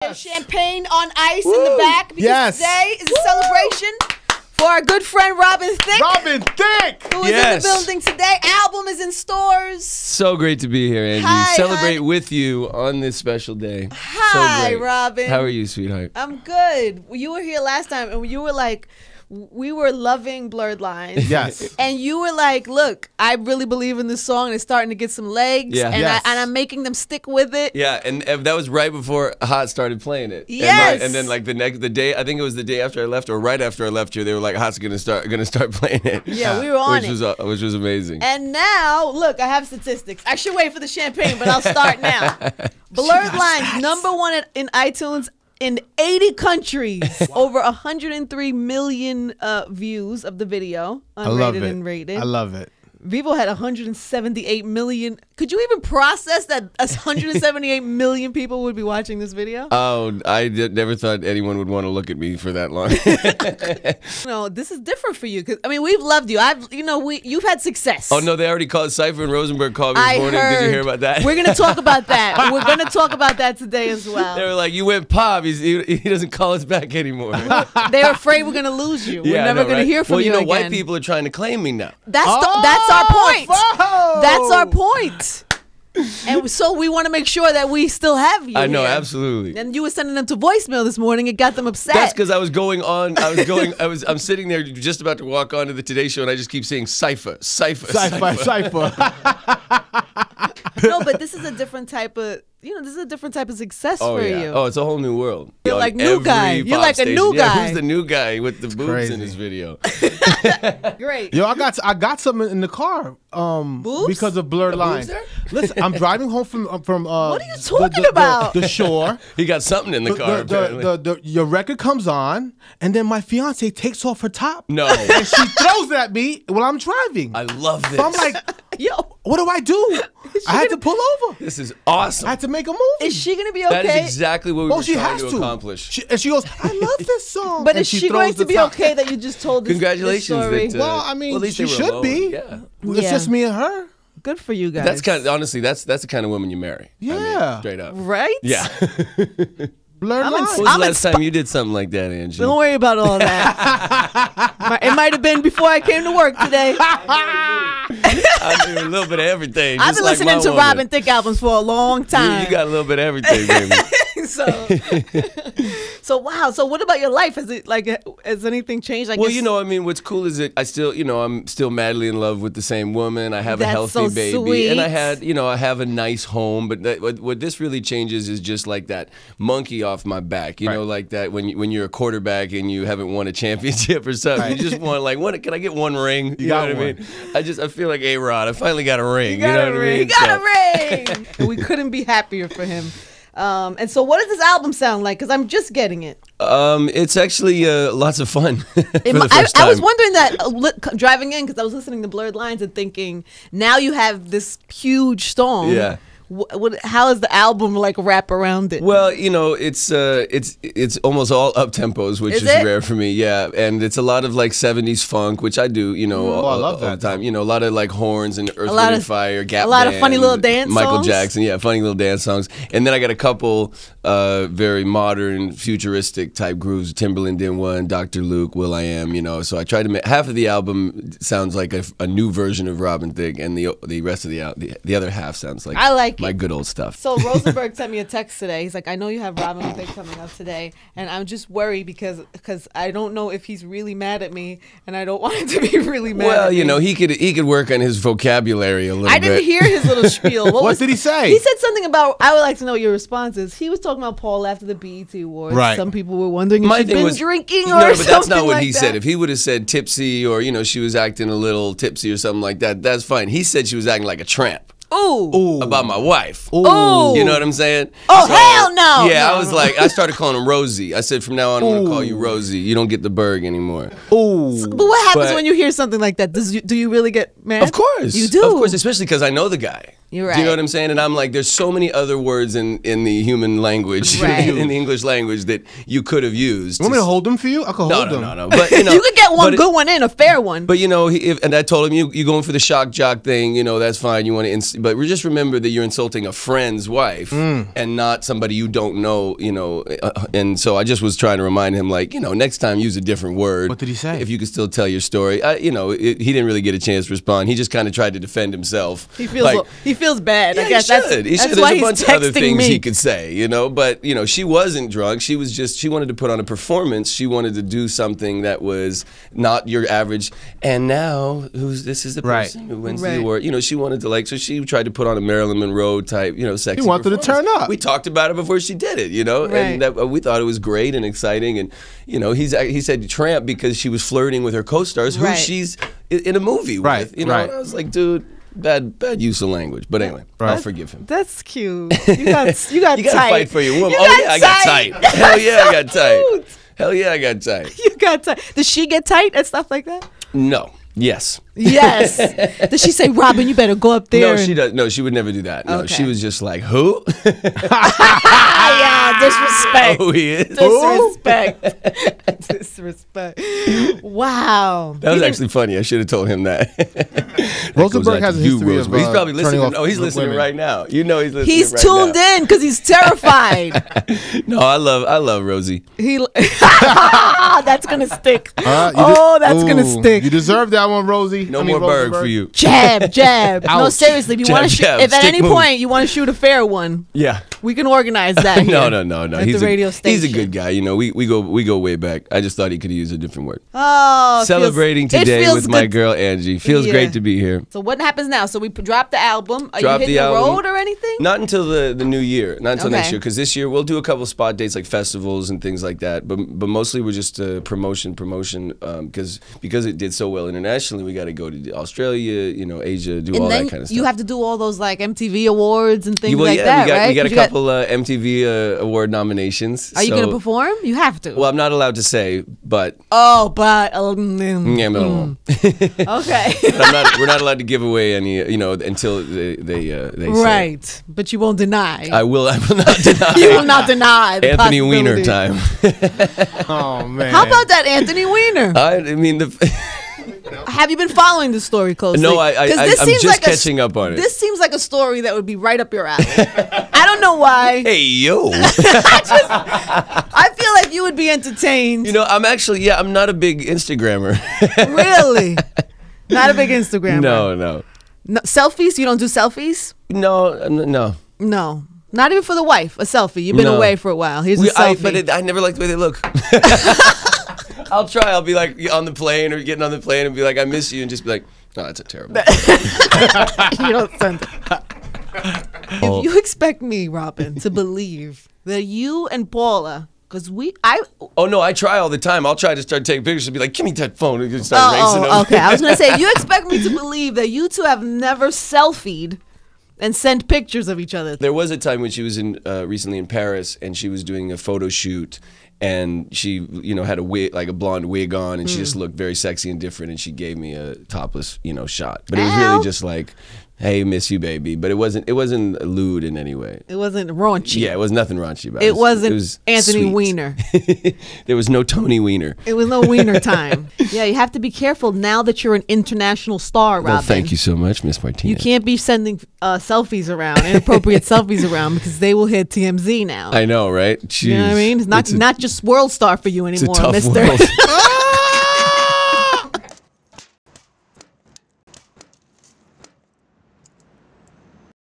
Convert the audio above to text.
There's champagne on ice in the back because today is a celebration for our good friend Robin Thicke. Robin Thicke! Who is in the building today. Album is in stores. So great to be here, Angie. Hi, Celebrate with you on this special day. Hi, so Robin. How are you, sweetheart? I'm good. You were here last time and you were like, we were loving Blurred Lines. Yes. And you were like, look, I really believe in this song and it's starting to get some legs. Yeah. And, I'm making them stick with it. Yeah, and that was right before Hot started playing it. Yes. And then like the day, I think it was the day after I left or right after I left here, they were like, Hot's gonna start playing it. Yeah, we were on which was amazing. And now, look, I have statistics. I should wait for the champagne, but I'll start now. Blurred Lines, #1 in iTunes in 80 countries. Over 103 million views of the video, unrated and rated. I love it. Vivo had 178 million. Could you even process that 178 million people would be watching this video? Oh, never thought anyone would want to look at me for that long. No, this is different for you because I mean we've loved you. You've had success. Oh no, they already called Cypher and Rosenberg called me this morning. Did you hear about that? We're gonna talk about that. We're gonna talk about that today as well. They were like, "You went pop. He doesn't call us back anymore." They're afraid we're gonna lose you. We're never gonna hear from you again. White people are trying to claim me now. That's our point. That's our point. And so we want to make sure that we still have you. I know, here. Absolutely. And you were sending them to voicemail this morning. It got them upset. That's because I was going on. I'm sitting there just about to walk on to the Today Show, and I just keep saying Cypher. No, but this is a different type of. This is a different type of success for you. Oh, it's a whole new world. You're like new guy. You're like a new guy. Who's the new guy with the boobs in his video? Great. Yo, I got something in the car. Boobs? Because of Blurred Lines. Listen, I'm driving home from what are you talking about? The shore. He got something in the car. Apparently. Your record comes on, and then my fiance takes off her top. No. And she throws it at me while I'm driving. I love this. So I'm like, yo, what do I do? I had to pull over. This is awesome. I had to make a movie. Is she gonna be okay? That is exactly what we were trying to accomplish. And she goes, I love this song. But is she going to be okay that you just told this Congratulations, story? Victor. Well, I mean, she should be. Yeah. It's just me and her. Good for you guys. That's honestly, that's the kind of woman you marry. Yeah. I mean, straight up. Right? Yeah. Blurred Lines. When was the last time you did something like that, Angie? Don't worry about all that. It might have been before I came to work today. I do a little bit of everything. I've been listening to Robin Thicke albums for a long time. You got a little bit of everything, baby. So wow. So what about your life? Has anything changed? I mean, what's cool is that I still, I'm still madly in love with the same woman. I have a healthy baby, sweet. and I have a nice home. But what this really changes is just like that monkey off my back. You know, like that when you're a quarterback and you haven't won a championship or something. You just want can I get one ring? You know what I mean? I feel like A-Rod. I finally got a ring. You know what I mean? You got a ring. And we couldn't be happier for him. And so what does this album sound like? Because I'm just getting it. It's actually lots of fun for the first I time. was wondering that driving in because I was listening to Blurred Lines and thinking, now you have this huge song. Yeah. How is the album wrap around it? Well, it's almost all up tempos, which is rare for me. Yeah, and it's a lot of 70s funk, which I do. I love that all the time. A lot of horns and Earth, Wind and Fire, Gap a lot Band, of funny little dance Michael songs. Jackson, yeah, funny little dance songs. And then I got a couple very modern, futuristic type grooves. Timberland did one, Dr. Luke, Will I Am. So I tried to make half of the album sounds like a new version of Robin Thicke, and the rest of the other half sounds like my good old stuff. So Rosenberg sent me a text today. He's like, I know you have Robin Thicke coming up today, and I'm just worried because I don't know if he's really mad at me, and I don't want him to be really mad at me. Well, he could work on his vocabulary a little bit. I didn't hear his little spiel. What did he say? He said something about, I would like to know what your response is. He was talking about Paul after the BET Awards. Right. Some people were wondering if she'd been drinking or something. No, but that's not what he that. said. If he would have said tipsy or, she was acting a little tipsy or something like that, that's fine. He said she was acting like a tramp. Ooh. About my wife. Ooh. You know what I'm saying? Oh, hell no. Yeah, I started calling him Rosie. I said, from now on, I'm going to call you Rosie. You don't get the Berg anymore. Ooh. But what happens when you hear something like that? Do you really get mad? Of course. You do? Of course, especially because I know the guy. You're right. Do you know what I'm saying? And I'm like, there's so many other words in the human language, Right. in the English language that you could have used. You want me to hold them for you? I could hold them. No. But you know, you could get one good one in, a fair one. But you know, and I told him, you going for the shock jock thing. You know, that's fine. You want to, but just remember that you're insulting a friend's wife and not somebody you don't know. You know, and so I just was trying to remind him, like, you know, next time use a different word. What did he say? If you could still tell your story. You know, he didn't really get a chance to respond. He just kind of tried to defend himself. He feels bad. Yeah, I guess he should. that's There's why a bunch of other things me. he could say, you know. But you know, she wasn't drunk. She wanted to put on a performance. She wanted to do something that was not your average. And now, this is the person who wins the award. You know, she wanted to so she tried to put on a Marilyn Monroe type, you know, sexy. He wanted to turn up. We talked about it before she did it, you know, and we thought it was great and exciting. And you know, he said tramp because she was flirting with her co-stars, who she's in a movie with. You know, and I was like, dude. Bad use of language, but anyway, I'll forgive him. That's cute. You got you gotta tight. fight for your woman. I got tight. Hell yeah, I got tight. Hell yeah, I got tight. You got tight. Does she get tight and stuff like that? No. Yes. Yes. Does she say, Robin, you better go up there? No, she does. No, she would never do that. No, she was just like, who? Yeah, disrespect. Oh, he is. Disrespect. Disrespect. Wow. That was actually funny. I should have told him that. Rosenberg has a history of He's probably listening. Oh, he's listening women. right now. You know he's listening. He's right tuned now. in because he's terrified. No, I love Rosie. That's gonna stick. That's gonna stick. You deserve that one, Rosie. No more Berg for you. Jab. No, Ouch. seriously. If you want to, if at any point you want to shoot a fair one, Yeah. we can organize that. Here No. At the radio station. He's a good guy. You know, we go way back. I just thought he could use a different word. Oh, Celebrating today with my girl Angie. Feels great to be here. So what happens now? So we drop the album. Are you Drop hitting the the album. road or anything? Not until the new year. Not until next Okay. year. Because this year we'll do a couple spot dates like festivals and things like that. But mostly we're just promotion. Because it did so well internationally, we got to go to Australia, you know, Asia, do all that kind of stuff. You have to do all those like MTV awards and things Well, like yeah, that, right? We got a couple MTV award nominations. Are you going to perform? You have to. Well, I'm not allowed to say, but. Oh, but. Okay. We're not allowed to give away any, you know, until they say. Right, but you won't deny. I will not deny. You will not deny the Anthony Weiner possibility. time. Oh man. How about that Anthony Weiner? I mean, Have you been following the story closely? No, I'm 'Cause this just seems like catching up on it. This seems like a story that would be right up your alley. I don't know why. Hey, yo. I feel like you would be entertained. You know, I'm not a big Instagrammer. Really? Not a big Instagrammer. No. Selfies? You don't do selfies? No. No. Not even for the wife. A selfie. You've been away for a while. Here's a selfie. I never liked the way they look. I'll try. I'll be like on the plane or getting on the plane and be like, I miss you, and just be like, no, that's a terrible. You don't send it. If you expect me, Robin, to believe that you and Paula, because Oh no, I try all the time. I'll try to start taking pictures and be like, give me that phone, and just start racing them. Okay. I was gonna say, you expect me to believe that you two have never selfied and sent pictures of each other. There was a time when she was recently in Paris, and she was doing a photo shoot, and she, you know, had a wig, like a blonde wig on, and she just looked very sexy and different, and she gave me a topless, you know, shot. But it was really just like, hey, miss you, baby. But it wasn't lewd in any way. It wasn't raunchy. Yeah, it was nothing raunchy about it. It wasn't was Anthony sweet. Weiner. There was no Tony Weiner. It was no Weiner time. Yeah, you have to be careful now that you're an international star, Robin. Well, thank you so much, Miss Martinez. You can't be sending selfies around, inappropriate selfies around, because they will hit TMZ now. I know, right? Jeez. You know what I mean? It's not just World Star for you It's a anymore, tough mister. world.